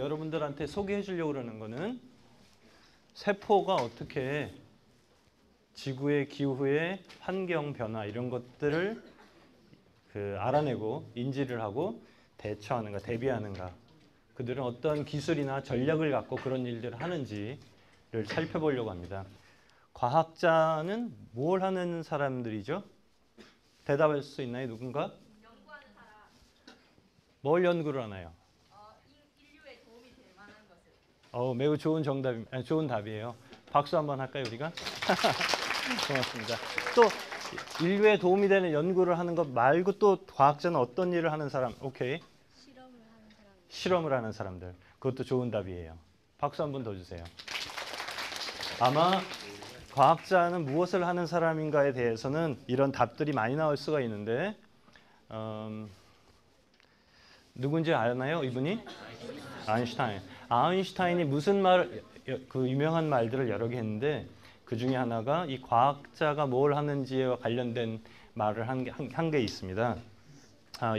여러분들한테 소개해 주려고 그러는 거는 세포가 어떻게 지구의 기후의 환경 변화 이런 것들을 알아내고 인지를 하고 대처하는가, 대비하는가, 그들은 어떤 기술이나 전략을 갖고 그런 일들을 하는지를 살펴보려고 합니다. 과학자는 뭘 하는 사람들이죠? 대답할 수 있나요? 누군가? 연구하는 사람. 뭘 연구를 하나요? 인류에 도움이 될 만한 것을. 매우 좋은 좋은 답이에요. 박수 한번 할까요, 우리가? 고맙습니다. 또 인류에 도움이 되는 연구를 하는 것 말고 또 과학자는 어떤 일을 하는 사람? 오케이. 실험을 하는 사람들. 그것도 좋은 답이에요. 박수 한 번 더 주세요. 아마 과학자는 무엇을 하는 사람인가에 대해서는 이런 답들이 많이 나올 수가 있는데 누군지 아나요? 이분이? 아인슈타인. 아인슈타인이 무슨 그 유명한 말들을 여러 개 했는데 그 중에 하나가 이 과학자가 뭘 하는지와 관련된 말을 한 게 있습니다.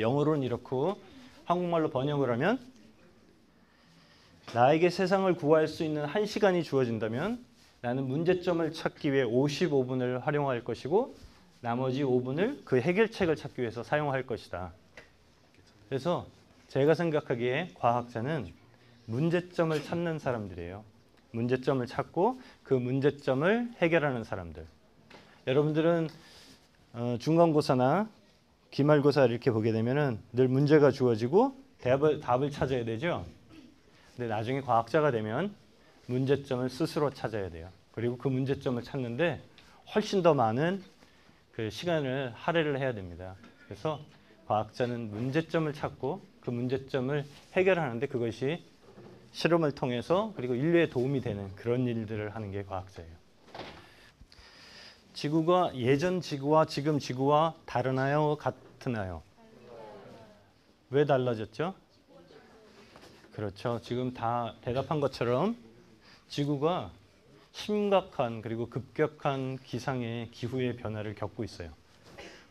영어로는 이렇고 한국말로 번역을 하면 나에게 세상을 구할 수 있는 1시간이 주어진다면 나는 문제점을 찾기 위해 55분을 활용할 것이고 나머지 5분을 그 해결책을 찾기 위해서 사용할 것이다. 그래서 제가 생각하기에 과학자는 문제점을 찾는 사람들이에요. 문제점을 찾고 그 문제점을 해결하는 사람들. 여러분들은 중간고사나 기말고사 이렇게 보게 되면은 늘 문제가 주어지고 답을 찾아야 되죠. 근데 나중에 과학자가 되면 문제점을 스스로 찾아야 돼요. 그리고 그 문제점을 찾는데 훨씬 더 많은 그 시간을 할애를 해야 됩니다. 그래서 과학자는 문제점을 찾고 그 문제점을 해결하는데 그것이 실험을 통해서 그리고 인류에 도움이 되는 그런 일들을 하는 게 과학자예요. 지구가 예전 지구와 지금 지구와 다르나요? 같으나요? 왜 달라졌죠? 그렇죠. 지금 다 대답한 것처럼 지구가 심각한 그리고 급격한 기후의 변화를 겪고 있어요.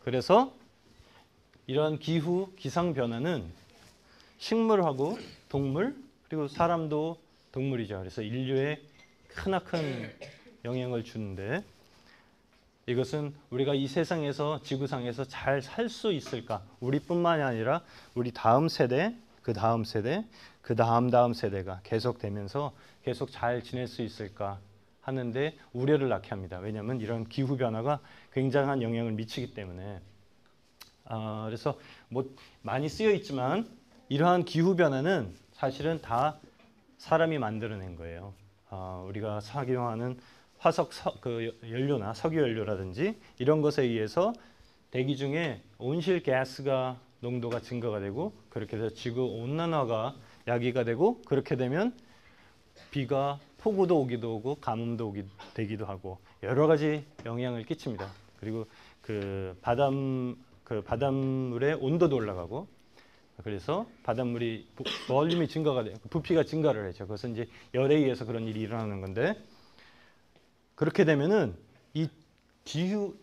그래서 이런 기상 변화는 식물하고 동물 그리고 사람도 동물이죠. 그래서 인류에 크나큰 영향을 주는데 이것은 우리가 이 세상에서 지구상에서 잘 살 수 있을까? 우리뿐만이 아니라 우리 다음 세대, 그 다음 세대, 그 다음 세대가 계속되면서 계속 잘 지낼 수 있을까 하는데 우려를 낳게 합니다. 왜냐하면 이런 기후 변화가 굉장한 영향을 미치기 때문에. 그래서 많이 쓰여 있지만 이러한 기후 변화는 사실은 다 사람이 만들어낸 거예요. 우리가 사용하는 화석 연료나 석유 연료라든지 이런 것에 의해서 대기 중에 온실가스가 농도가 증가가 되고 그렇게 해서 지구 온난화가 야기가 되고 그렇게 되면 폭우도 오기도 오고 가뭄도 되기도 하고 여러 가지 영향을 끼칩니다. 그리고 바닷물의 온도도 올라가고 그래서 바닷물이 볼륨이 증가가 돼요. 부피가 증가를 하죠. 그것은 이제 열에 의해서 그런 일이 일어나는 건데 그렇게 되면은 이 기후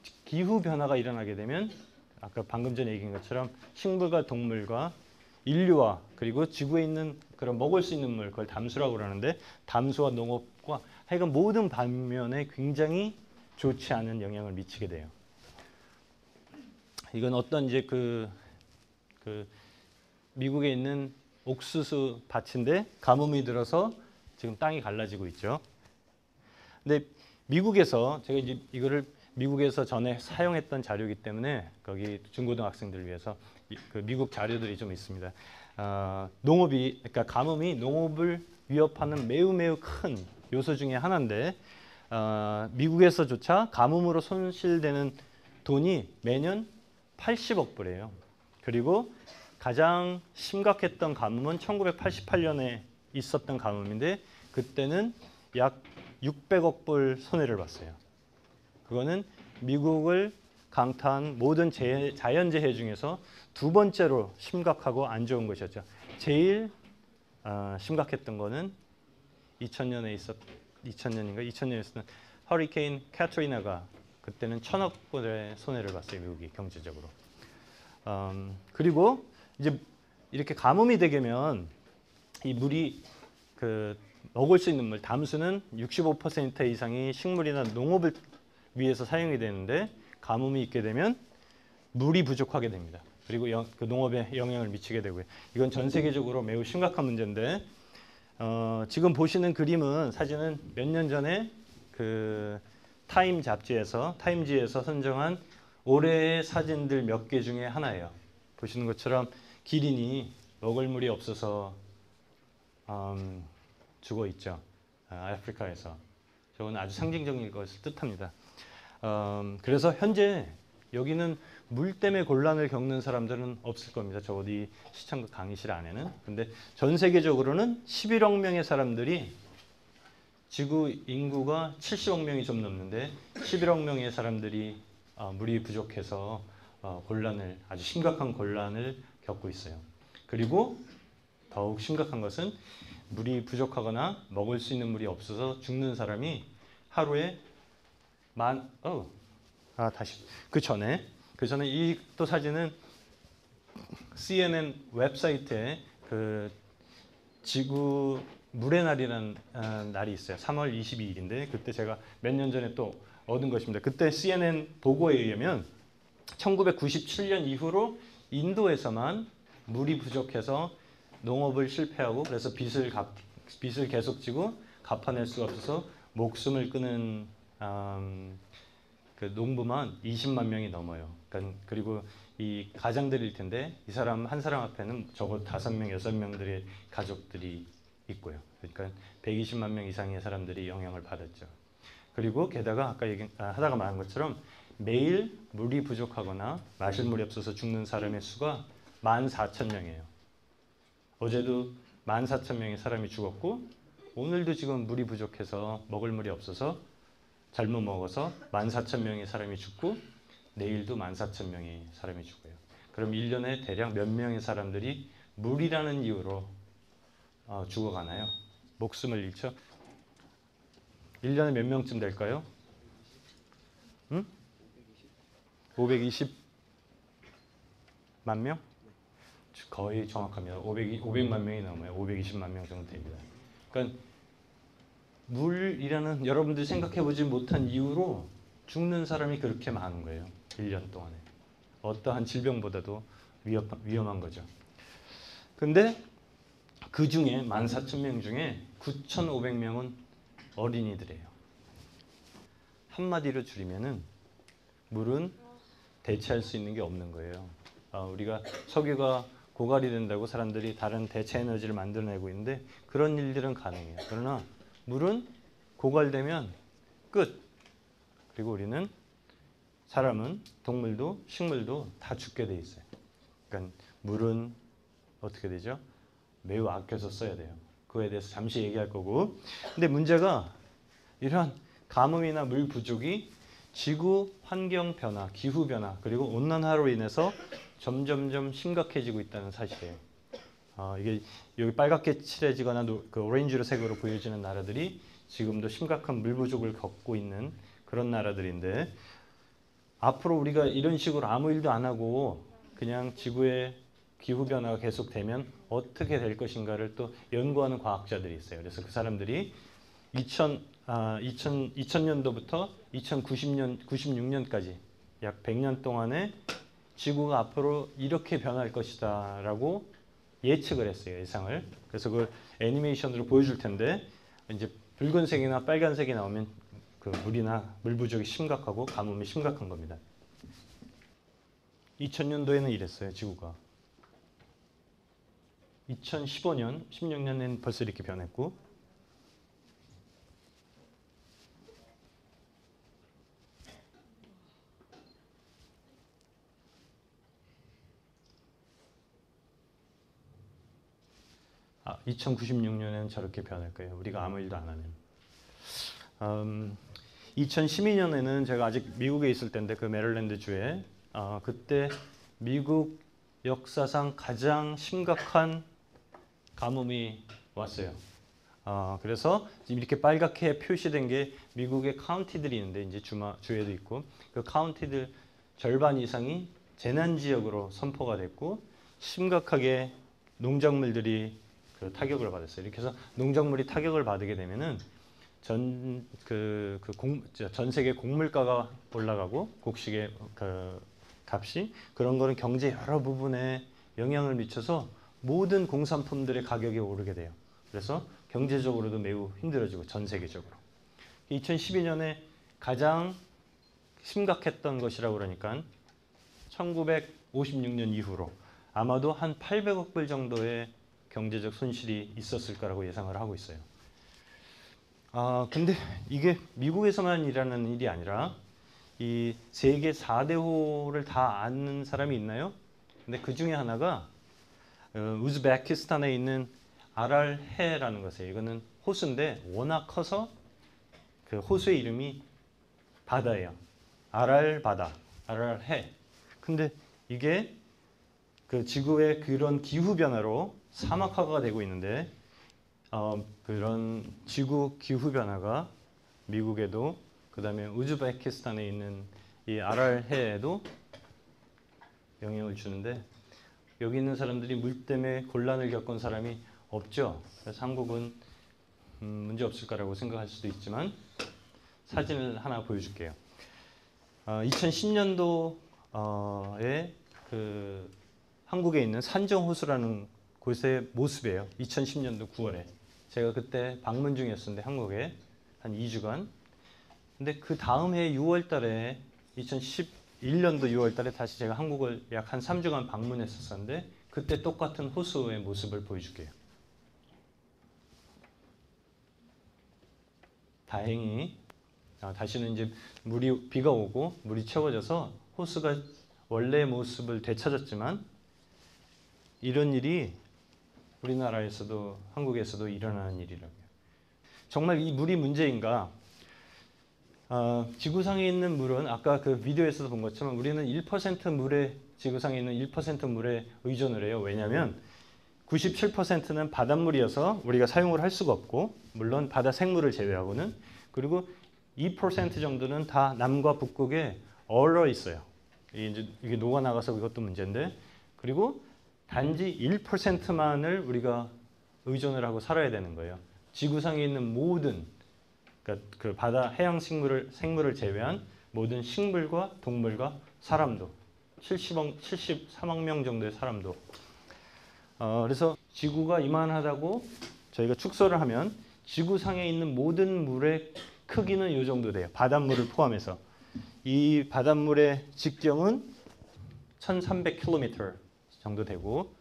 변화가 일어나게 되면 아까 방금 전에 얘기한 것처럼 식물과 동물과 인류와 그리고 지구에 있는 그런 먹을 수 있는 물 그걸 담수라고 그러는데 담수와 농업과 하여간 모든 방면에 굉장히 좋지 않은 영향을 미치게 돼요. 이건 어떤 이제 미국에 있는 옥수수 밭인데 가뭄이 들어서 지금 땅이 갈라지고 있죠. 근데 미국에서 제가 이제 이거를 미국에서 전에 사용했던 자료이기 때문에 거기 중고등학생들을 위해서 미국 자료들이 좀 있습니다. 그러니까 가뭄이 농업을 위협하는 매우 큰 요소 중에 하나인데 미국에서조차 가뭄으로 손실되는 돈이 매년 80억 불이에요. 그리고 가장 심각했던 가뭄은 1988년에 있었던 가뭄인데 그때는 약 600억 불 손해를 봤어요. 그거는 미국을 강타한 모든 자연재해 중에서 두 번째로 심각하고 안 좋은 것이었죠. 제일 심각했던 거는 2000년인가 2000년에 있었던 허리케인 캐트리나가 그때는 1000억 불의 손해를 봤어요. 미국이 경제적으로. 그리고 이제 이렇게 가뭄이 되면 이 물이 그 먹을 수 있는 물, 담수는 65% 이상이 식물이나 농업을 위해서 사용이 되는데 가뭄이 있게 되면 물이 부족하게 됩니다. 그리고 그 농업에 영향을 미치게 되고요. 이건 전 세계적으로 매우 심각한 문제인데 지금 보시는 그림은 사진은 몇 년 전에 그 타임지에서 선정한 올해의 사진들 몇 개 중에 하나예요. 보시는 것처럼 기린이 먹을 물이 없어서 죽어 있죠. 아프리카에서. 저건 아주 상징적인 것을 뜻합니다. 그래서 현재 여기는 물 때문에 곤란을 겪는 사람들은 없을 겁니다. 저 어디 시청과 강의실 안에는. 근데 전 세계적으로는 11억 명의 사람들이 지구 인구가 70억 명이 좀 넘는데 11억 명의 사람들이 물이 부족해서 아주 심각한 곤란을 겪고 있어요. 그리고 더욱 심각한 것은 물이 부족하거나 먹을 수 있는 물이 없어서 죽는 사람이 하루에 그 전에 이 또 사진은 CNN 웹사이트에 그 지구 물의 날이라는 날이 있어요. 3월 22일인데 그때 제가 몇 년 전에 또 얻은 것입니다. 그때 CNN 보고에 의하면 1997년 이후로 인도에서만 물이 부족해서 농업을 실패하고 그래서 빚을 계속 지고 갚아낼 수가 없어서 목숨을 끊은 그 농부만 20만 명이 넘어요. 그리고 이 가장들일 텐데 이 사람 한 사람 앞에는 적어도 5명, 6명들의 가족들이 있고요. 그러니까 120만 명 이상의 사람들이 영향을 받았죠. 그리고 게다가 아까 하다가 말한 것처럼 매일 물이 부족하거나 마실 물이 없어서 죽는 사람의 수가 14,000명이에요. 어제도 14,000명의 사람이 죽었고 오늘도 지금 물이 부족해서 먹을 물이 없어서 잘못 먹어서 14,000명의 사람이 죽고 내일도 14,000명의 사람이 죽어요. 그럼 1년에 대략 몇 명의 사람들이 물이라는 이유로 죽어가나요? 목숨을 잃죠? 1년에 몇 명쯤 될까요? 520만 명? 거의 정확합니다. 500만 명이 넘어요. 520만 명 정도 됩니다. 그러니까 물이라는 여러분들이 생각해보지 못한 이유로 죽는 사람이 그렇게 많은 거예요. 1년 동안에. 어떠한 질병보다도 위험한 거죠. 근데 그 중에 14,000명 중에 9,500명은 어린이들이에요. 한마디로 줄이면은 물은 대체할 수 있는 게 없는 거예요. 우리가 석유가 고갈이 된다고 사람들이 다른 대체 에너지를 만들어내고 있는데 그런 일들은 가능해요. 그러나 물은 고갈되면 끝. 그리고 우리는 사람은 동물도 식물도 다 죽게 돼 있어요. 그러니까 물은 어떻게 되죠? 매우 아껴서 써야 돼요. 그거에 대해서 잠시 얘기할 거고. 근데 문제가 이런 가뭄이나 물 부족이 지구 환경 변화, 기후 변화, 그리고 온난화로 인해서 점점점 심각해지고 있다는 사실이에요. 이게 여기 빨갛게 칠해지거나 그 오렌지로 색으로 보여지는 나라들이 지금도 심각한 물 부족을 겪고 있는 그런 나라들인데 앞으로 우리가 이런 식으로 아무 일도 안 하고 그냥 지구의 기후 변화가 계속되면 어떻게 될 것인가를 또 연구하는 과학자들이 있어요. 그래서 그 사람들이 2000년도부터 2096년까지 약 100년 동안에 지구가 앞으로 이렇게 변할 것이다 라고 예측을 했어요. 예상을. 그래서 그 애니메이션으로 보여줄 텐데 이제 붉은색이나 빨간색이 나오면 그 물이나 물 부족이 심각하고 가뭄이 심각한 겁니다. 2000년도에는 이랬어요. 지구가. 2015년, 16년에는 벌써 이렇게 변했고 2096년에는 저렇게 변할 거예요. 우리가 아무 일도 안 하면. 2012년에는 제가 아직 미국에 있을 때인데 그 메릴랜드 주에 그때 미국 역사상 가장 심각한 가뭄이 왔어요. 그래서 지금 이렇게 빨갛게 표시된 게 미국의 카운티들이 있는데 이제 주에도 있고 그 카운티들 절반 이상이 재난 지역으로 선포가 됐고 심각하게 농작물들이 그 타격을 받았어요. 이렇게 해서 농작물이 타격을 받게 되면은 전 세계 곡물가가 올라가고 곡식의 그 값이 그런 거는 경제 여러 부분에 영향을 미쳐서 모든 공산품들의 가격이 오르게 돼요. 그래서 경제적으로도 매우 힘들어지고 전 세계적으로. 2012년에 가장 심각했던 것이라고 그러니까 1956년 이후로 아마도 한 800억 불 정도의 경제적 손실이 있었을 거라고 예상을 하고 있어요. 근데 이게 미국에서만 일어나는 일이 아니라 이 세계 4대호를 다 아는 사람이 있나요? 근데 그 중에 하나가 우즈베키스탄에 있는 아랄해라는 것이에요. 이거는 호수인데 워낙 커서 그 호수의 이름이 바다예요. 아랄 바다, 아랄해. 근데 이게 그 지구의 그런 기후 변화로 사막화가 되고 있는데 그런 지구 기후 변화가 미국에도 그다음에 우즈베키스탄에 있는 이 아랄해에도 영향을 주는데 여기 있는 사람들이 물 때문에 곤란을 겪은 사람이 없죠. 그래서 한국은 문제 없을 거라고 생각할 수도 있지만 사진을 하나 보여줄게요. 2010년도에 그 한국에 있는 산정호수라는 곳의 모습이에요. 2010년도 9월에 제가 그때 방문 중이었는데 한국에 한 2주간. 근데 그 다음 해 6월달에 2011년도 6월달에 다시 제가 한국을 약 한 3주간 방문했었는데 그때 똑같은 호수의 모습을 보여줄게요. 다행히 다시는 이제 비가 오고 물이 채워져서 호수가 원래 모습을 되찾았지만 이런 일이 우리나라에서도 한국에서도 일어나는 일이라고요. 정말 이 물이 문제인가? 지구상에 있는 물은 아까 그 비디오에서도 본 것처럼 우리는 1% 물에 지구상에 있는 1% 물에 의존을 해요. 왜냐하면 97%는 바닷물이어서 우리가 사용을 할 수가 없고 물론 바다 생물을 제외하고는 그리고 2% 정도는 다 남과 북극에 얼어 있어요. 이게 녹아나가서 그것도 문제인데 그리고 단지 1%만을 우리가 의존을 하고 살아야 되는 거예요. 지구상에 있는 모든 그러니까 그 바다 해양 생물을 제외한 모든 식물과 동물과 사람도 73억 명 정도의 사람도 그래서 지구가 이만하다고 저희가 축소를 하면 지구상에 있는 모든 물의 크기는 이 정도 돼요. 바닷물을 포함해서. 이 바닷물의 직경은 1300km 정도 되고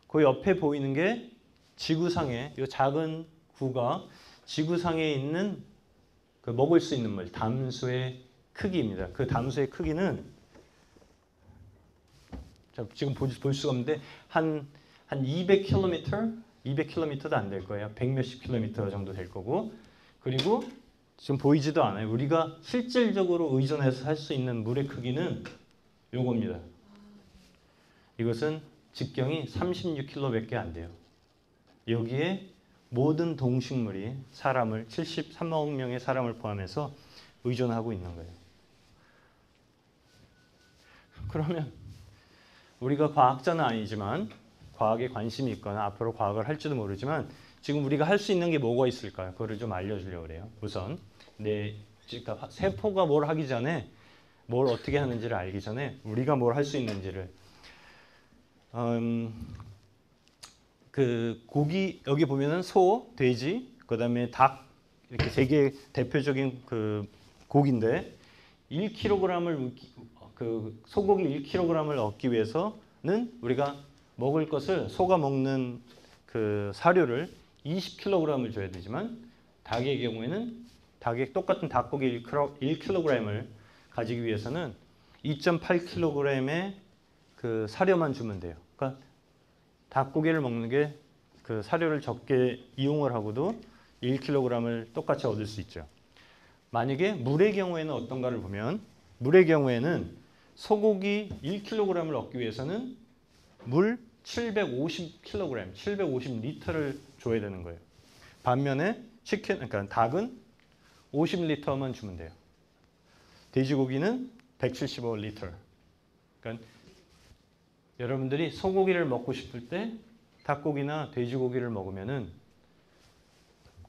그 옆에 보이는 게 지구상의 이 작은 구가 지구상에 있는 그 먹을 수 있는 물, 담수의 크기입니다. 그 담수의 크기는 지금 볼 수가 없는데 한 200km, 200km도 안 될 거예요. 100몇십 킬로미터 정도 될 거고 그리고 지금 보이지도 않아요. 우리가 실질적으로 의존해서 살 수 있는 물의 크기는 요겁니다. 이것은 직경이 36km밖에 안 돼요. 여기에 모든 동식물이 사람을 73억 명의 사람을 포함해서 의존하고 있는 거예요. 그러면 우리가 과학자는 아니지만 과학에 관심이 있거나 앞으로 과학을 할지도 모르지만 지금 우리가 할 수 있는 게 뭐가 있을까요? 그거를 좀 알려주려고 그래요. 우선 그러니까 세포가 뭘 하기 전에 뭘 어떻게 하는지를 알기 전에 우리가 뭘 할 수 있는지를 그 고기 여기 보면은 소, 돼지, 그다음에 닭 이렇게 세 개의 대표적인 그 고기인데 1kg을 그 소고기 1kg을 얻기 위해서는 우리가 먹을 것을 소가 먹는 그 사료를 20kg을 줘야 되지만 닭의 경우에는 똑같은 닭고기 1kg을 가지기 위해서는 2.8kg의 그 사료만 주면 돼요. 그러니까 닭고기를 먹는 게 그 사료를 적게 이용을 하고도 1kg을 똑같이 얻을 수 있죠. 만약에 물의 경우에는 어떤가를 보면 물의 경우에는 소고기 1kg을 얻기 위해서는 물 750kg, 750리터를 줘야 되는 거예요. 반면에 그러니까 닭은 50리터만 주면 돼요. 돼지고기는 175리터. 그러니까 여러분들이 소고기를 먹고 싶을 때 닭고기나 돼지고기를 먹으면은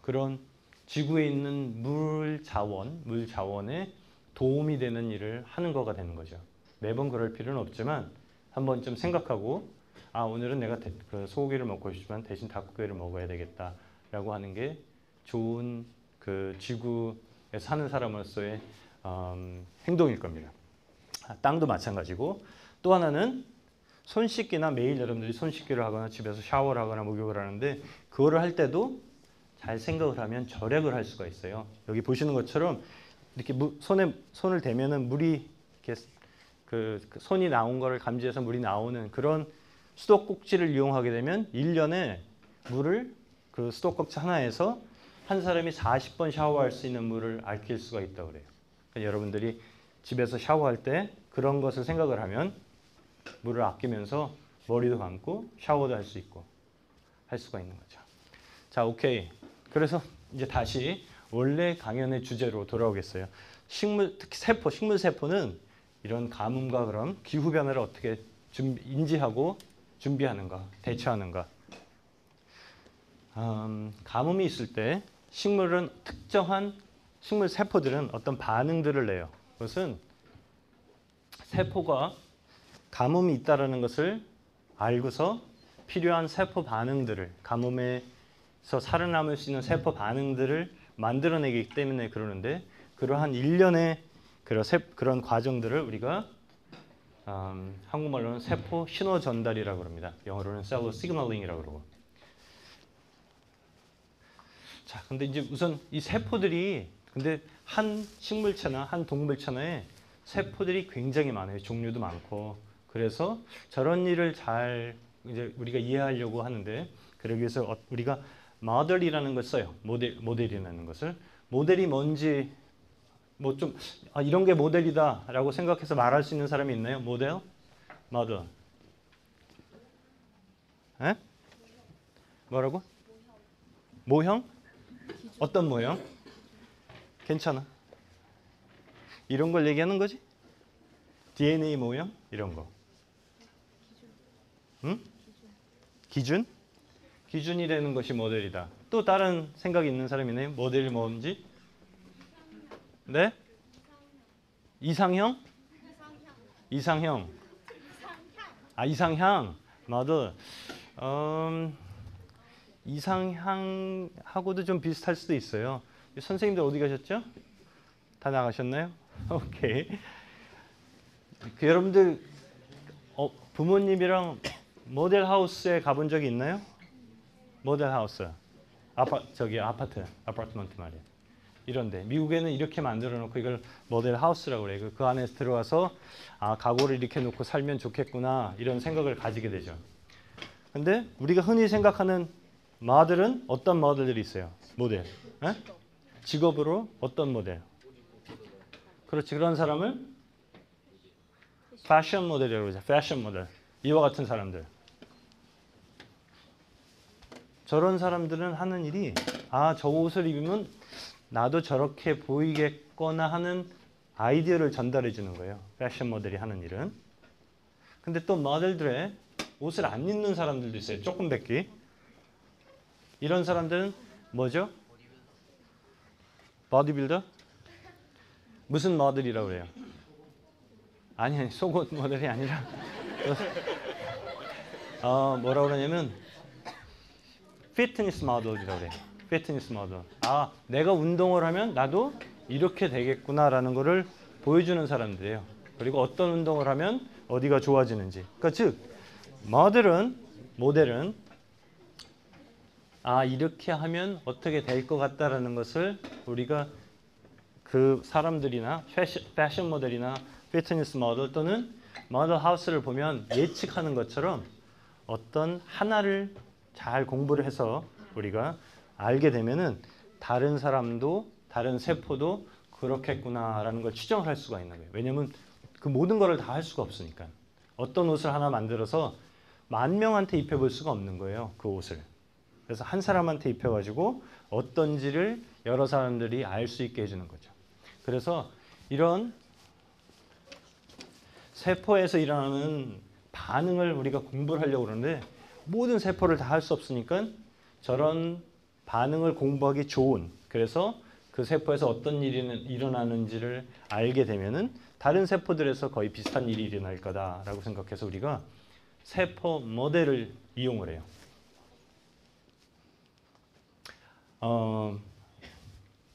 그런 지구에 있는 물 자원에 도움이 되는 일을 하는 거가 되는 거죠. 매번 그럴 필요는 없지만 한번 좀 생각하고 아 오늘은 내가 그 소고기를 먹고 싶지만 대신 닭고기를 먹어야 되겠다라고 하는 게 좋은 그 지구에 사는 사람으로서의 행동일 겁니다. 땅도 마찬가지고 또 하나는 손 씻기나 매일 여러분들이 손 씻기를 하거나 집에서 샤워를 하거나 목욕을 하는데 그거를 할 때도 잘 생각을 하면 절약을 할 수가 있어요. 여기 보시는 것처럼 이렇게 손을 대면은 물이 이렇게 그 손이 나온 거를 감지해서 물이 나오는 그런 수도꼭지를 이용하게 되면 1년에 물을 그 수도꼭지 하나에서 한 사람이 40번 샤워할 수 있는 물을 아낄 수가 있다고 그래요. 그러니까 여러분들이 집에서 샤워할 때 그런 것을 생각을 하면 물을 아끼면서 머리도 감고 샤워도 할 수 있고 할 수가 있는 거죠. 자, 오케이. 그래서 이제 다시 원래 강연의 주제로 돌아오겠어요. 특히 식물 세포는 이런 가뭄과 그런 기후 변화를 어떻게 인지하고 준비하는가, 대처하는가. 가뭄이 있을 때 특정한 식물 세포들은 어떤 반응들을 내요. 그것은 세포가 가뭄이 있다라는 것을 알고서 필요한 세포 반응들을 가뭄에서 살아남을 수 있는 세포 반응들을 만들어내기 때문에 그러는데 그러한 일련의 그런 과정들을 우리가 한국말로는 세포 신호 전달이라고 합니다. 영어로는 셀러 시그널링이라고 그러고. 자, 근데 이제 우선 이 세포들이 근데 한 식물체나 한 동물체나에 세포들이 굉장히 많아요. 종류도 많고. 그래서 저런 일을 잘 이제 우리가 이해하려고 하는데 그러기 위해서 우리가 모델이라는 걸 써요. 모델이라는 것을. 모델이 뭔지 뭐 좀 이런 게 모델이다라고 생각해서 말할 수 있는 사람이 있나요? 모델? 에? 뭐라고? 모형? 어떤 모형? 괜찮아. 이런 걸 얘기하는 거지? DNA 모형? 이런 거. 응? 기준? 기준이라는 것이 모델이다. 또 다른 생각이 있는 사람이 있나요? 모델이 뭔지? 네? 이상형? 이상형. 이상향. 맞아. 이상향하고도 좀 비슷할 수도 있어요. 선생님들 어디 가셨죠? 다 나가셨나요? 오케이. 여러분들 부모님이랑 모델 하우스에 가본 적이 있나요? 모델 하우스. 아파트먼트 말이에요. 이런데 미국에는 이렇게 만들어 놓고 이걸 모델 하우스라고 그래요. 그 안에서 들어가서 가구를 이렇게 놓고 살면 좋겠구나 이런 생각을 가지게 되죠. 근데 우리가 흔히 생각하는 모델은 어떤 모델들이 있어요? 모델. 에? 직업으로 어떤 모델? 그렇지. 그런 사람을 패션 모델이라고 그러죠. 패션 모델. 이와 같은 사람들. 저런 사람들은 하는 일이 저 옷을 입으면 나도 저렇게 보이겠거나 하는 아이디어를 전달해 주는 거예요. 패션 모델이 하는 일은. 근데 또 모델들의 옷을 안 입는 사람들도 있어요. 조금 뵙기. 이런 사람들은 뭐죠? 보디빌더? 무슨 모델이라고 그래요? 아니 속옷 모델이 아니라 뭐라고 그러냐면 피트니스 모델이라고 그래요. 피트니스 모델. 내가 운동을 하면 나도 이렇게 되겠구나라는 거를 보여주는 사람들이에요. 그리고 어떤 운동을 하면 어디가 좋아지는지. 그러니까 즉 모델은 이렇게 하면 어떻게 될 것 같다라는 것을 우리가 그 사람들이나 패션 모델이나 피트니스 모델 또는 모델 하우스를 보면 예측하는 것처럼 어떤 하나를 잘 공부를 해서 우리가 알게 되면은 다른 사람도 다른 세포도 그렇겠구나라는 걸 추정을 할 수가 있는 거예요. 왜냐하면 그 모든 거를 다 할 수가 없으니까. 어떤 옷을 하나 만들어서 10,000명한테 입혀볼 수가 없는 거예요. 그 옷을. 그래서 한 사람한테 입혀가지고 어떤지를 여러 사람들이 알 수 있게 해주는 거죠. 그래서 이런 세포에서 일어나는 반응을 우리가 공부를 하려고 그러는데 모든 세포를 다 할 수 없으니까 저런 반응을 공부하기 좋은, 그래서 그 세포에서 어떤 일이 일어나는지를 알게 되면은 다른 세포들에서 거의 비슷한 일이 일어날 거다라고 생각해서 우리가 세포 모델을 이용을 해요.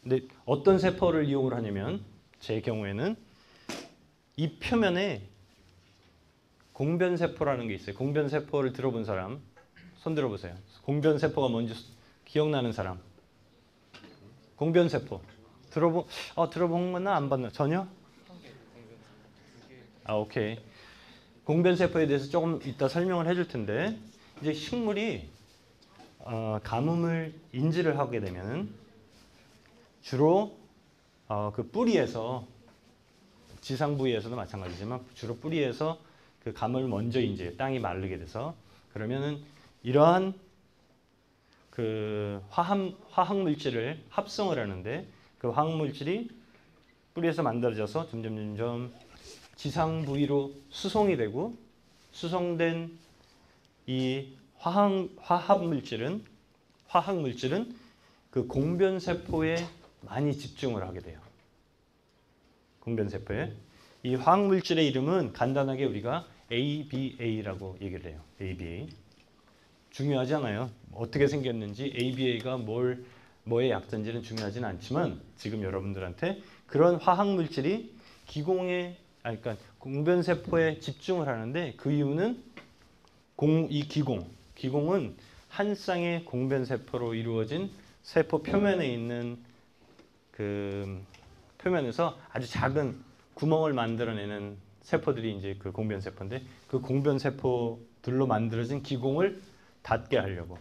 근데 어떤 세포를 이용을 하냐면 제 경우에는 이 표면에 공변세포라는 게 있어요. 공변세포를 들어본 사람 손 들어보세요. 공변세포가 뭔지 기억나는 사람. 공변세포 들어본 거나 안 봤나? 전혀? 오케이. 공변세포에 대해서 조금 이따 설명을 해줄 텐데 이제 식물이 가뭄을 인지를 하게 되면 주로 그 뿌리에서, 지상 부위에서도 마찬가지지만 주로 뿌리에서 그 감을 먼저 인지해요. 땅이 마르게 돼서. 그러면은 이러한 그 화학 물질을 합성을 하는데 그 화학 물질이 뿌리에서 만들어져서 점점 지상 부위로 수송이 되고, 수송된 이 화학 물질은 그 공변세포에 많이 집중을 하게 돼요. 공변세포에. 이 화학 물질의 이름은 간단하게 우리가 ABA라고 얘기를 해요. ABA. 중요하지 않아요. 어떻게 생겼는지, ABA가 뭐의 약자인지는 중요하진 않지만 지금 여러분들한테 그런 화학 물질이 그러니까 공변세포에 집중을 하는데 그 이유는 이 기공은 한 쌍의 공변세포로 이루어진 세포 표면에 있는 그 표면에서 아주 작은 구멍을 만들어내는 세포들이 이제 그 공변세포인데 그 공변세포들로 만들어진 기공을 닿게 하려고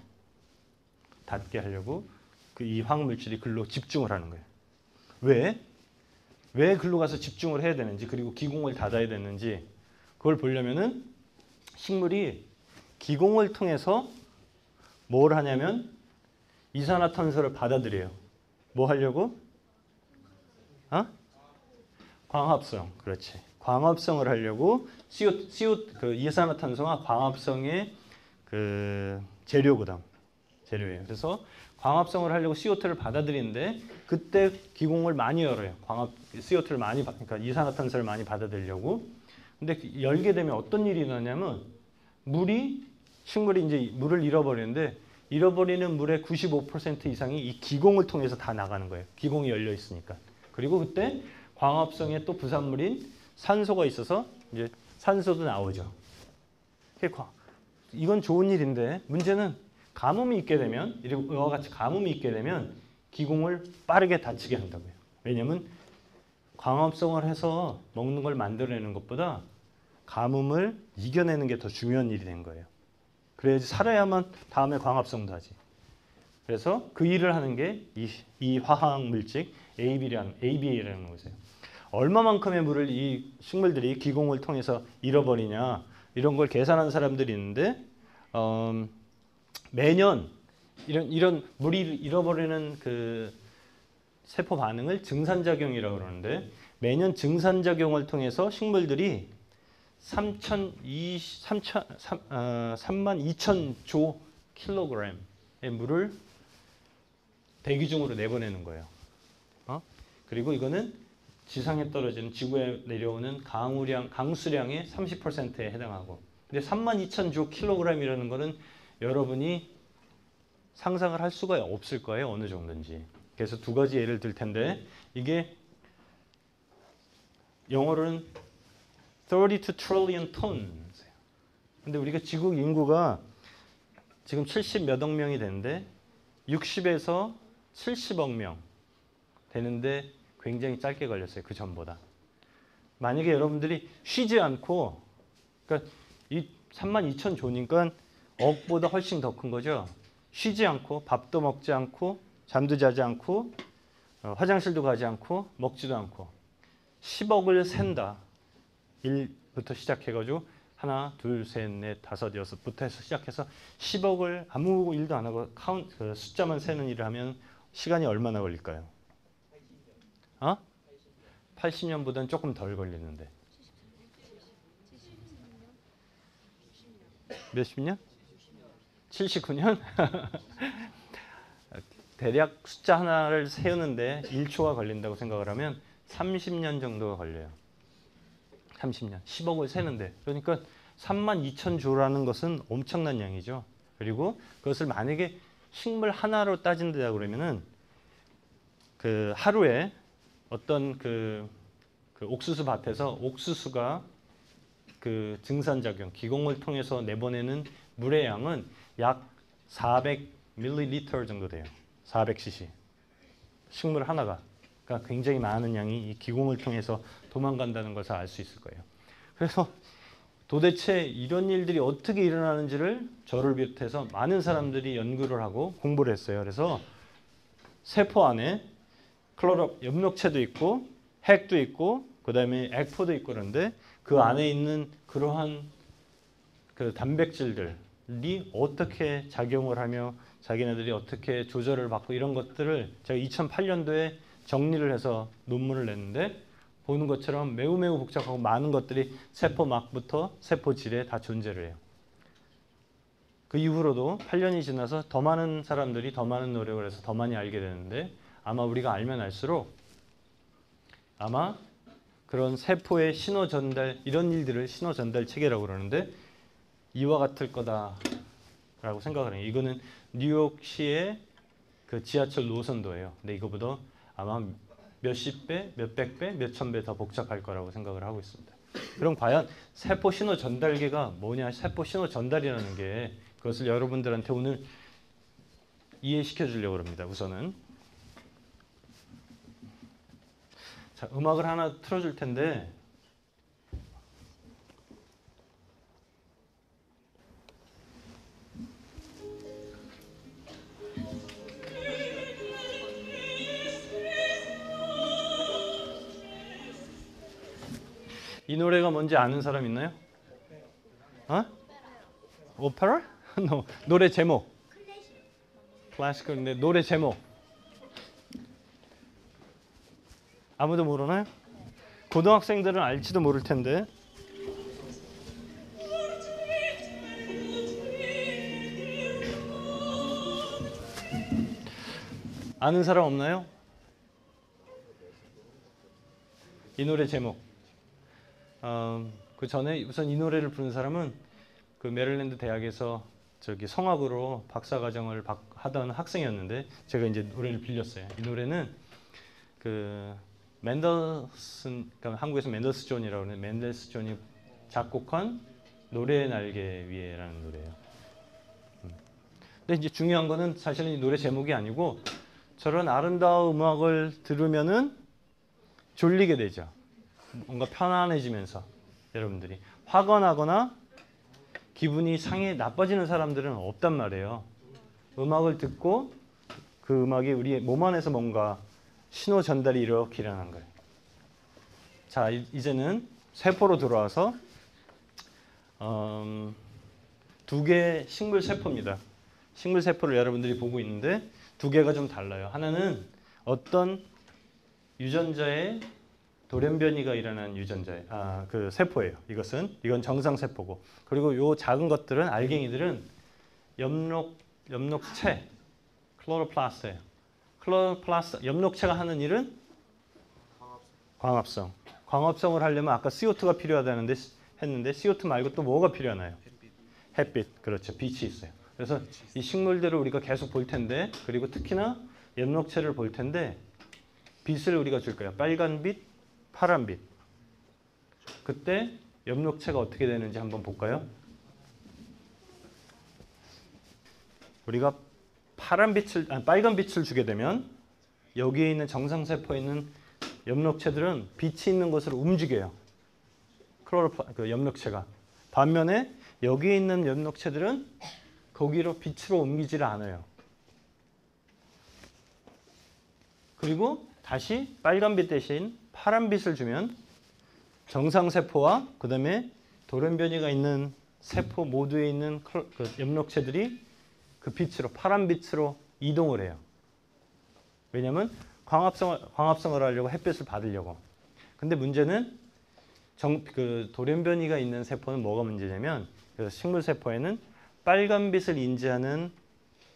그 이 화학물질이 글로 집중을 하는 거예요. 왜 글로 가서 집중을 해야 되는지, 그리고 기공을 닫아야 되는지 그걸 보려면은 식물이 기공을 통해서 뭘 하냐면 이산화탄소를 받아들여요. 뭐 하려고? 광합성. 그렇지. 광합성을 하려고 그 이산화탄소가 광합성의 그 재료예요. 그래서 광합성을 하려고 CO2를 받아들이는데 그때 기공을 많이 열어요. CO2를 그러니까 이산화탄소를 많이 받아들이려고. 근데 열게 되면 어떤 일이 일어나냐면 식물이 이제 물을 잃어버리는데 잃어버리는 물의 95% 이상이 이 기공을 통해서 다 나가는 거예요. 기공이 열려 있으니까. 그리고 그때 광합성의 또 부산물인 산소가 있어서 이제 산소도 나오죠. 이건 좋은 일인데 문제는 가뭄이 있게 되면, 이와 같이 가뭄이 있게 되면 기공을 빠르게 닫히게 한다고요. 왜냐하면 광합성을 해서 먹는 걸 만들어내는 것보다 가뭄을 이겨내는 게 더 중요한 일이 된 거예요. 그래야지 살아야만 다음에 광합성도 하지. 그래서 그 일을 하는 게 이 화학 물질 ABA라는 거죠. 얼마만큼의 물을 이 식물들이 기공을 통해서 잃어버리냐, 이런 걸 계산한 사람들이 있는데 매년 이런 물이 잃어버리는 그 세포 반응을 증산작용이라고 그러는데 매년 증산작용을 통해서 식물들이 32,000조 킬로그램의 물을 대기 중으로 내보내는 거예요. 그리고 이거는 지상에 떨어지는, 지구에 내려오는 강수량의 30%에 해당하고. 근데 32,000조 킬로그램이라는 거는 여러분이 상상을 할 수가 없을 거예요. 어느 정도인지. 그래서 두 가지 예를 들 텐데 이게 영어로는 32 trillion tons. 근데 우리가 지구 인구가 지금 70 몇 억 명이 되는데 60에서 70억 명 되는데 굉장히 짧게 걸렸어요. 그 전보다. 만약에 여러분들이 쉬지 않고, 그러니까 이 32,000조니까 억보다 훨씬 더 큰 거죠. 쉬지 않고 밥도 먹지 않고 잠도 자지 않고 화장실도 가지 않고 먹지도 않고 10억을 샌다. 1부터 시작해가지고 하나, 둘, 셋, 넷, 다섯, 여섯부터 해서 시작해서 10억을 아무 일도 안 하고 그 숫자만 세는 일을 하면 시간이 얼마나 걸릴까요? 80년보다는 조금 덜 걸리는데. 몇십 년? 79년? 대략 숫자 하나를 세우는데 1초가 걸린다고 생각을 하면 30년 정도가 걸려요. 30년. 10억을 세는데. 그러니까 32,000조라는 것은 엄청난 양이죠. 그리고 그것을 만약에 식물 하나로 따진다 그러면은 그 하루에 어떤 그 옥수수 밭에서 옥수수가 그 증산작용, 기공을 통해서 내보내는 물의 양은 약 400ml 정도 돼요. 400cc. 식물 하나가. 그러니까 굉장히 많은 양이 이 기공을 통해서 도망간다는 것을 알 수 있을 거예요. 그래서 도대체 이런 일들이 어떻게 일어나는지를 저를 비롯해서 많은 사람들이 연구를 하고 공부를 했어요. 그래서 세포 안에 엽록체도 있고 핵도 있고 그다음에 액포도 있고 그런데 그 안에 있는 그러한 그 단백질들이 어떻게 작용을 하며 자기네들이 어떻게 조절을 받고 이런 것들을 제가 2008년도에 정리를 해서 논문을 냈는데 보는 것처럼 매우 복잡하고 많은 것들이 세포막부터 세포질에 다 존재를 해요. 그 이후로도 8년이 지나서 더 많은 사람들이 더 많은 노력을 해서 더 많이 알게 되는데 아마 우리가 알면 알수록 아마 그런 세포의 신호 전달 이런 일들을 신호 전달 체계라고 그러는데 이와 같을 거다라고 생각을 해요. 이거는 뉴욕시의 그 지하철 노선도예요. 근데 이거보다 아마 몇십 배, 몇백 배, 몇천 배 더 복잡할 거라고 생각을 하고 있습니다. 그럼 과연 세포 신호 전달계가 뭐냐? 세포 신호 전달이라는 게 그것을 여러분들한테 오늘 이해시켜 주려고 합니다. 우선은 자, 음악을 하나 틀어줄 텐데 이 노래가 뭔지 아는 사람 있나요? 어? 오페라? no. 노래 제목. 클래시컬인데 노래 제목. 아무도 모르나요? 고등학생들은 알지도 모를 텐데. 아는 사람 없나요? 이 노래 제목. 그 전에 우선 이 노래를 부른 사람은 그 메릴랜드 대학에서 저기 성악으로 박사과정을 하던 학생이었는데 제가 이제 노래를 빌렸어요. 이 노래는 그 맨델슨, 그러니까 한국에서 맨델스 존이라고 하는 맨델스 존이 작곡한 노래의 날개 위에라는 노래예요. 근데 이제 중요한 거는 사실은 이 노래 제목이 아니고 저런 아름다운 음악을 들으면은 졸리게 되죠. 뭔가 편안해지면서 여러분들이 화가 나거나 기분이 상해 나빠지는 사람들은 없단 말이에요. 음악을 듣고 그 음악이 우리 몸 안에서 뭔가 신호 전달이 이렇게 일어난 거예요. 자, 이제는 세포로 들어와서 두 개의 식물 세포입니다. 식물 세포를 여러분들이 보고 있는데 두 개가 좀 달라요. 하나는 어떤 유전자의 돌연변이가 일어난 유전자의 그 세포예요. 이건 정상 세포고 그리고 요 작은 것들은 알갱이들은 엽록체 클로로플라스트예요. 클로로플라스트 엽록체가 하는 일은 광합성을 하려면 아까 CO2가 필요하다는데 했는데 CO2 말고 또 뭐가 필요하나요? 햇빛. 그렇죠. 빛이 있어요. 그래서 이 식물들을 우리가 계속 볼 텐데 그리고 특히나 엽록체를 볼 텐데 빛을 우리가 줄 거예요. 빨간 빛, 파란 빛. 그때 엽록체가 어떻게 되는지 한번 볼까요? 우리가 빨간 빛을 주게 되면 여기에 있는 정상세포에 있는 엽록체들은 빛이 있는 곳으로 움직여요. 그 엽록체가. 반면에 여기에 있는 엽록체들은 거기로 빛으로 옮기지를 않아요. 그리고 다시 빨간빛 대신 파란빛을 주면 정상세포와 그 다음에 돌연변이가 있는 세포 모두에 있는 그 엽록체들이 그 빛으로 파란빛으로 이동을 해요. 왜냐하면 광합성을 하려고 햇빛을 받으려고. 근데 문제는 그 돌연변이가 있는 세포는 뭐가 문제냐면 식물 세포에는 빨간빛을 인지하는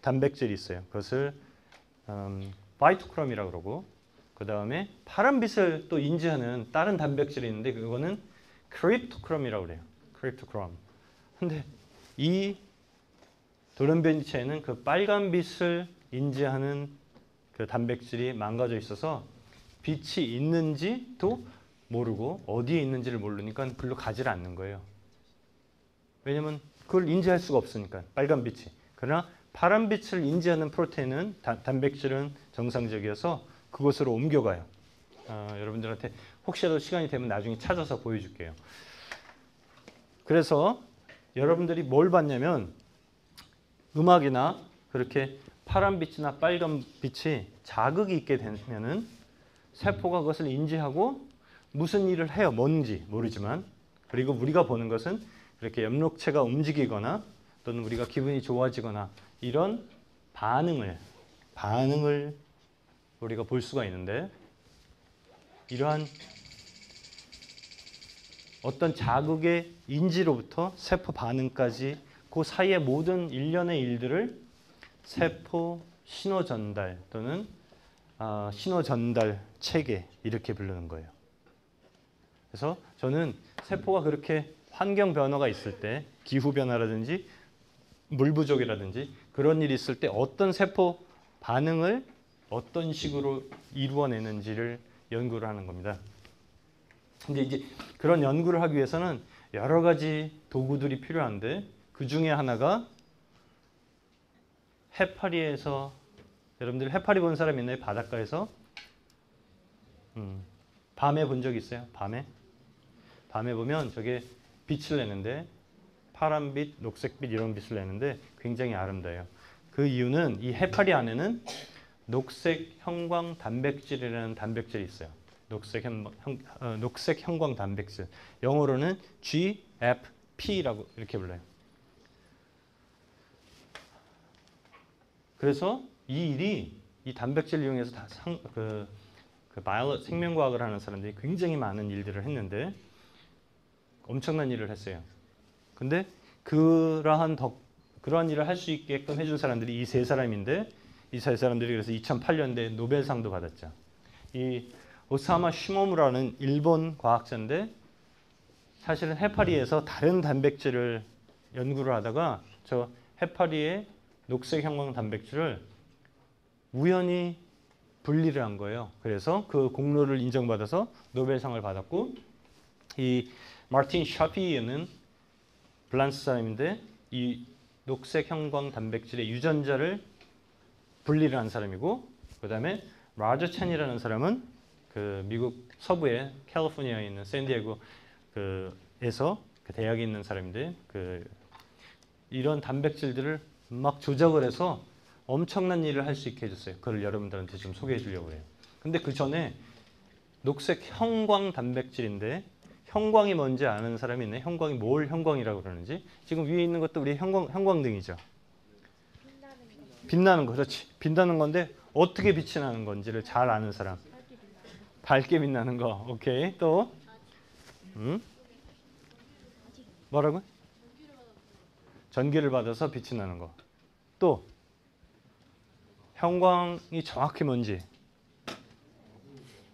단백질이 있어요. 그것을 파이토크롬이라고 그러고, 그 다음에 파란빛을 또 인지하는 다른 단백질이 있는데 그거는 크립토크롬이라고 그래요. 크립토크롬. 근데 이 돌연변이체에는 그 빨간빛을 인지하는 그 단백질이 망가져 있어서 빛이 있는지도 모르고 어디에 있는지를 모르니까 글로 가지를 않는 거예요. 왜냐면 그걸 인지할 수가 없으니까, 빨간빛이. 그러나 파란빛을 인지하는 프로테인은 단백질은 정상적이어서 그곳으로 옮겨가요. 여러분들한테 혹시라도 시간이 되면 나중에 찾아서 보여줄게요. 그래서 여러분들이 뭘 봤냐면 음악이나 그렇게 파란빛이나 빨간빛이 자극이 있게 되면은 세포가 그것을 인지하고 무슨 일을 해요. 뭔지 모르지만. 그리고 우리가 보는 것은 이렇게 엽록체가 움직이거나 또는 우리가 기분이 좋아지거나 이런 반응을 우리가 볼 수가 있는데, 이러한 어떤 자극의 인지로부터 세포 반응까지 그 사이의 모든 일련의 일들을 세포 신호 전달 또는 신호 전달 체계 이렇게 부르는 거예요. 그래서 저는 세포가 그렇게 환경 변화가 있을 때, 기후 변화라든지 물 부족이라든지 그런 일이 있을 때 어떤 세포 반응을 어떤 식으로 이루어내는지를 연구를 하는 겁니다. 근데 이제 그런 연구를 하기 위해서는 여러 가지 도구들이 필요한데, 그 중에 하나가 해파리에서, 여러분들 해파리 본 사람 있나요? 바닷가에서? 밤에 본 적 있어요? 밤에 보면 저게 빛을 내는데, 파란빛, 녹색빛 이런 빛을 내는데 굉장히 아름다워요. 그 이유는 이 해파리 안에는 녹색 형광 단백질이라는 단백질이 있어요. 녹색 형광 단백질. 영어로는 GFP라고 이렇게 불러요. 그래서 이 일이, 이 단백질을 이용해서 바이올렛 생명과학을 하는 사람들이 굉장히 많은 일들을 했는데 엄청난 일을 했어요. 근데 그러한 일을 할 수 있게끔 해준 사람들이 이 세 사람인데, 이 세 사람들이 그래서 2008년도에 노벨상도 받았죠. 이 오사마 시모무라는 일본 과학자인데, 사실은 해파리에서 다른 단백질을 연구를 하다가 저 해파리의 녹색 형광 단백질을 우연히 분리를 한 거예요. 그래서 그 공로를 인정받아서 노벨상을 받았고, 이 마틴 샤피에는 블란스 사람인데 이 녹색 형광 단백질의 유전자를 분리를 한 사람이고, 그 다음에 라저 첸이라는 사람은 그 미국 서부의 캘리포니아에 있는 샌디에고 에서 그 대학에 있는 사람인데, 이런 단백질들을 막 조작을 해서 엄청난 일을 할 수 있게 해줬어요. 그걸 여러분들한테 좀 소개해 주려고 해요. 근데 그 전에 녹색 형광 단백질인데, 형광이 뭔지 아는 사람이 있나요? 형광이 뭘 형광이라고 그러는지. 지금 위에 있는 것도 우리 형광등이죠. 빛나는 거. 그렇지. 빛나는 건데 어떻게 빛이 나는 건지를 잘 아는 사람. 밝게 빛나는 거. 오케이. 또 뭐라고? 전기를 받아서 빛이 나는 거. 또 형광이 정확히 뭔지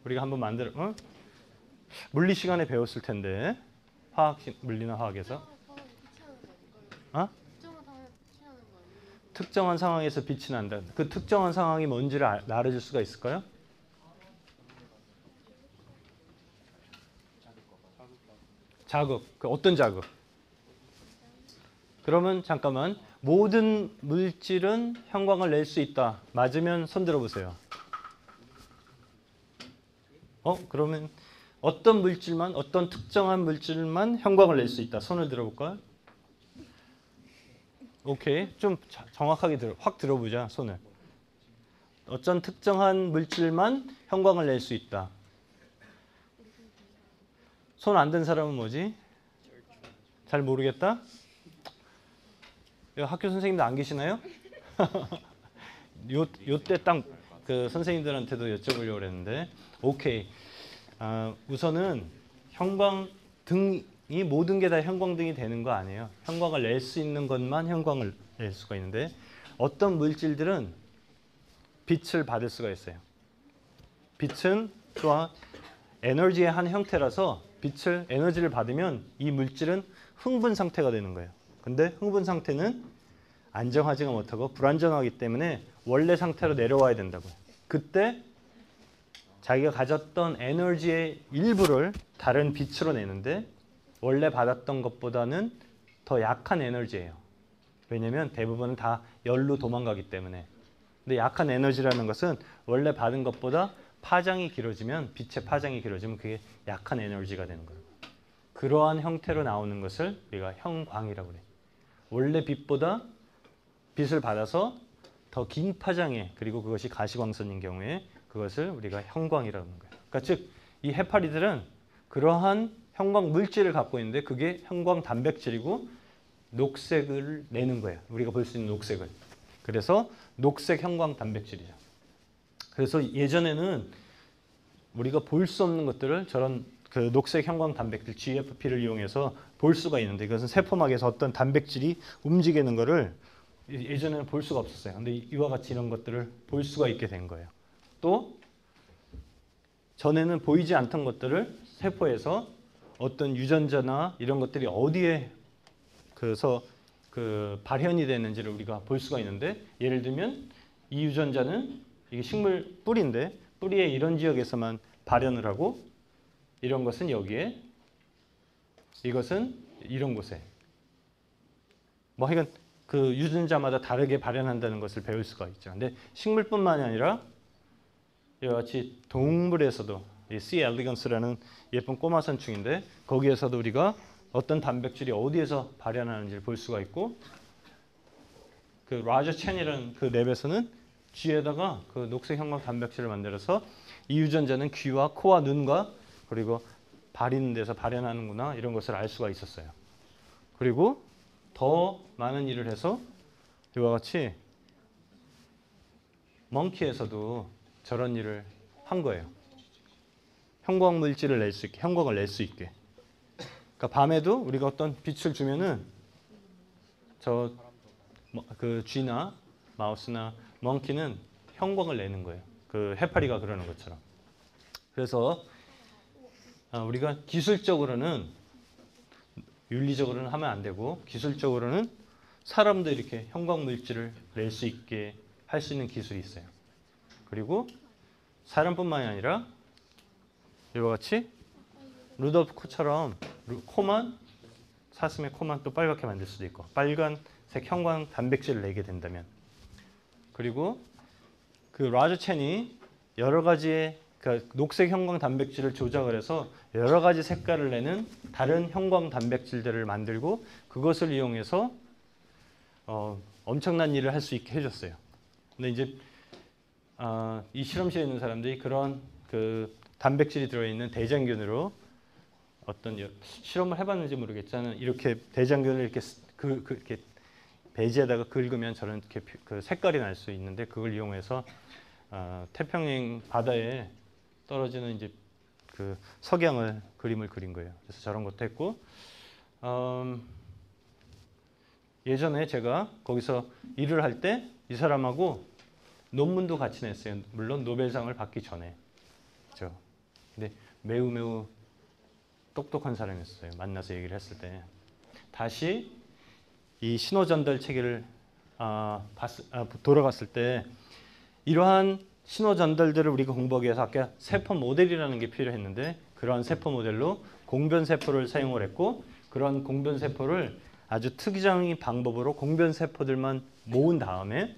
우리가 한번 물리 시간에 배웠을 텐데, 물리나 화학에서 특정한 상황에서 빛이 난다. 그 특정한 상황이 뭔지를 알아줄 수가 있을까요? 자극. 그 어떤 자극? 그러면 잠깐만, 모든 물질은 형광을 낼 수 있다. 맞으면 손 들어보세요. 그러면 어떤 물질만, 어떤 특정한 물질만 형광을 낼 수 있다. 손을 들어볼까요? 오케이. 좀 정확하게 확 들어보자, 손을. 어떤 특정한 물질만 형광을 낼 수 있다. 손 안 든 사람은 뭐지? 잘 모르겠다? 학교 선생님들 안 계시나요? 요때 딱 그 선생님들한테도 여쭤보려고 그랬는데, 오케이. 우선은 형광등이 형광이 모든 게 다 형광등이 되는 거 아니에요. 형광을 낼 수 있는 것만 형광을 낼 수가 있는데 어떤 물질들은 빛을 받을 수가 있어요. 빛은 또한 에너지의 한 형태라서 빛을 에너지를 받으면 이 물질은 흥분 상태가 되는 거예요. 근데 흥분 상태는 안정하지가 못하고 불안정하기 때문에 원래 상태로 내려와야 된다고요. 그때 자기가 가졌던 에너지의 일부를 다른 빛으로 내는데 원래 받았던 것보다는 더 약한 에너지예요. 왜냐하면 대부분은 다 열로 도망가기 때문에. 근데 약한 에너지라는 것은 원래 받은 것보다 파장이 길어지면 빛의 파장이 길어지면 그게 약한 에너지가 되는 거예요. 그러한 형태로 나오는 것을 우리가 형광이라고 그래요. 원래 빛보다 빛을 받아서 더 긴 파장에 그리고 그것이 가시광선인 경우에 그것을 우리가 형광이라고 하는 거예요. 그러니까 즉 이 해파리들은 그러한 형광 물질을 갖고 있는데 그게 형광 단백질이고 녹색을 내는 거예요. 우리가 볼 수 있는 녹색을. 그래서 녹색 형광 단백질이죠. 그래서 예전에는 우리가 볼 수 없는 것들을 저런 그 녹색 형광 단백질 GFP를 이용해서 볼 수가 있는데 이것은 세포막에서 어떤 단백질이 움직이는 것을 예전에는 볼 수가 없었어요. 근데 이와 같이 이런 것들을 볼 수가 있게 된 거예요. 또 전에는 보이지 않던 것들을 세포에서 어떤 유전자나 이런 것들이 어디에 그래서 그 발현이 되는지를 우리가 볼 수가 있는데 예를 들면 이 유전자는 이게 식물 뿌리인데 뿌리의 이런 지역에서만 발현을 하고 이런 것은 여기에 이것은 이런 곳에 뭐 하여간 그 유전자마다 다르게 발현한다는 것을 배울 수가 있죠. 근데 식물뿐만이 아니라 이와 같이 동물에서도 이 C. elegans,라는 예쁜 꼬마 선충인데 거기에서도 우리가 어떤 단백질이 어디에서 발현하는지를 볼 수가 있고 그 라저 첸이라는 그 랩에서는 쥐에다가 그 녹색 형광 단백질을 만들어서 이 유전자는 귀와 코와 눈과 그리고 발 있는 데서 발현하는구나 이런 것을 알 수가 있었어요. 그리고 더 많은 일을 해서 이와 같이 멍키에서도 저런 일을 한 거예요. 형광 물질을 낼 수 있게, 형광을 낼 수 있게. 그러니까 밤에도 우리가 어떤 빛을 주면은 저 그 쥐나 마우스나 멍키는 형광을 내는 거예요. 그 해파리가 그러는 것처럼. 그래서 우리가 기술적으로는 윤리적으로는 하면 안 되고 기술적으로는 사람도 이렇게 형광 물질을 낼 수 있게 할 수 있는 기술이 있어요. 그리고 사람뿐만이 아니라 이와 같이 루돌프 코처럼 코만 사슴의 코만 또 빨갛게 만들 수도 있고 빨간색 형광 단백질을 내게 된다면 그리고 그 라저 첸이 여러 가지의 그 녹색 형광 단백질을 조작을 해서 여러 가지 색깔을 내는 다른 형광 단백질들을 만들고 그것을 이용해서 엄청난 일을 할 수 있게 해줬어요. 근데 이제 이 실험실에 있는 사람들이 그런 그 단백질이 들어있는 대장균으로 어떤 실험을 해봤는지 모르겠지만 이렇게 대장균을 이렇게 이렇게 배지에다가 긁으면 저런 이렇게 그 색깔이 날 수 있는데 그걸 이용해서 태평양 바다에 떨어지는 이제 그 석양을 그림을 그린 거예요. 그래서 저런 것도 했고 예전에 제가 거기서 일을 할 때 이 사람하고 논문도 같이 냈어요. 물론 노벨상을 받기 전에. 그렇죠. 근데 매우 똑똑한 사람이었어요. 만나서 얘기를 했을 때. 다시 이 신호전달 체계를 돌아갔을 때 이러한 신호전달들을 우리가 공부하기 위해서 아까 세포 모델이라는 게 필요했는데 그러한 세포 모델로 공변세포를 사용을 했고 그런 공변세포를 아주 특이적인 방법으로 공변세포들만 모은 다음에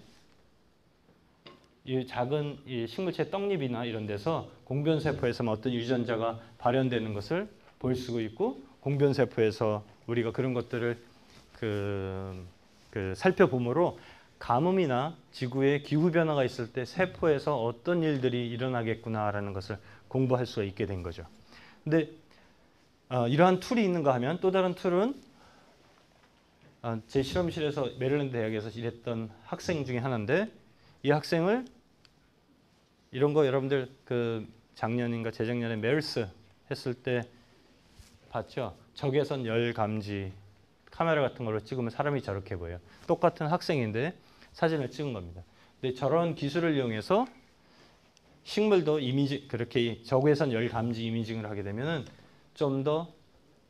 이 작은 이 식물체 떡잎이나 이런 데서 공변세포에서 어떤 유전자가 발현되는 것을 볼 수 있고 공변세포에서 우리가 그런 것들을 살펴보므로 가뭄이나 지구에 기후변화가 있을 때 세포에서 어떤 일들이 일어나겠구나라는 것을 공부할 수가 있게 된 거죠. 근데 이러한 툴이 있는가 하면 또 다른 툴은 제 실험실에서 메릴랜드 대학에서 일했던 학생 중에 하나인데 이 학생을 이런 거 여러분들 그 작년인가 재작년에 메르스 했을 때 봤죠? 적외선 열 감지 카메라 같은 걸로 찍으면 사람이 저렇게 보여요. 똑같은 학생인데 사진을 찍은 겁니다. 근데 저런 기술을 이용해서 식물도 이미지 그렇게 적외선 열 감지 이미징을 하게 되면은 좀 더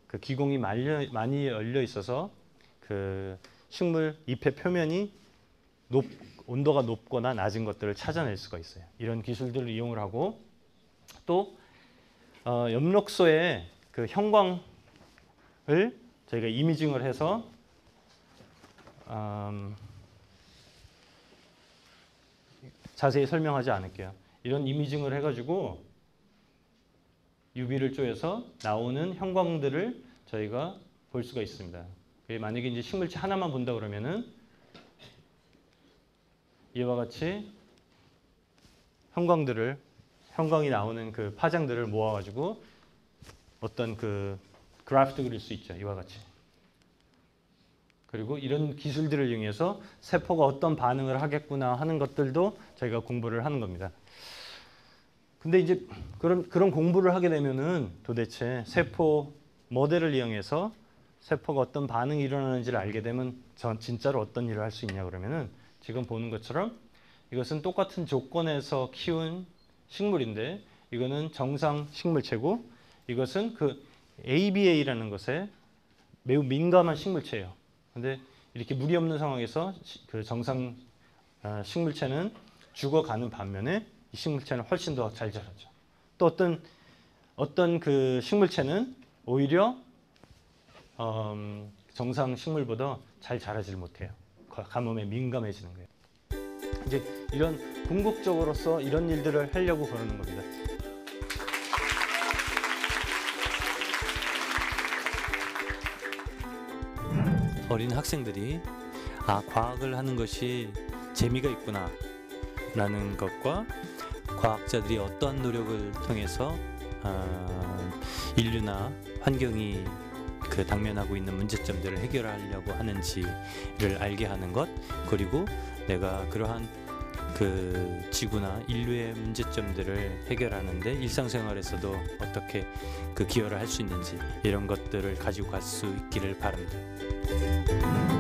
그 기공이 많이 열려 있어서 그 식물 잎의 표면이 온도가 높거나 낮은 것들을 찾아낼 수가 있어요. 이런 기술들을 이용을 하고 또 엽록소의 그 형광을 저희가 이미징을 해서 자세히 설명하지 않을게요. 이런 이미징을 해가지고 UV를 쪼여서 나오는 형광들을 저희가 볼 수가 있습니다. 만약에 이제 식물체 하나만 본다 그러면은 이와 같이 형광이 나오는 그 파장들을 모아가지고 어떤 그 그래프도 그릴 수 있죠. 이와 같이. 그리고 이런 기술들을 이용해서 세포가 어떤 반응을 하겠구나 하는 것들도 저희가 공부를 하는 겁니다. 근데 이제 그런 공부를 하게 되면은 도대체 세포 모델을 이용해서 세포가 어떤 반응이 일어나는지를 알게 되면 진짜로 어떤 일을 할 수 있냐 그러면은 지금 보는 것처럼 이것은 똑같은 조건에서 키운 식물인데 이거는 정상 식물체고 이것은 그 ABA라는 것에 매우 민감한 식물체예요. 근데 이렇게 물이 없는 상황에서 그 정상 식물체는 죽어가는 반면에 이 식물체는 훨씬 더 잘 자라죠. 또 어떤 그 식물체는 오히려 정상 식물보다 잘 자라질 못해요. 가뭄에 민감해지는 거예요. 이제 이런 궁극적으로서 이런 일들을 하려고 그러는 겁니다. 어린 학생들이 과학을 하는 것이 재미가 있구나 라는 것과 과학자들이 어떠한 노력을 통해서 인류나 환경이 그 당면하고 있는 문제점들을 해결하려고 하는지를 알게 하는 것, 그리고 내가 그러한 그 지구나 인류의 문제점들을 해결하는데 일상생활에서도 어떻게 그 기여를 할 수 있는지 이런 것들을 가지고 갈 수 있기를 바랍니다.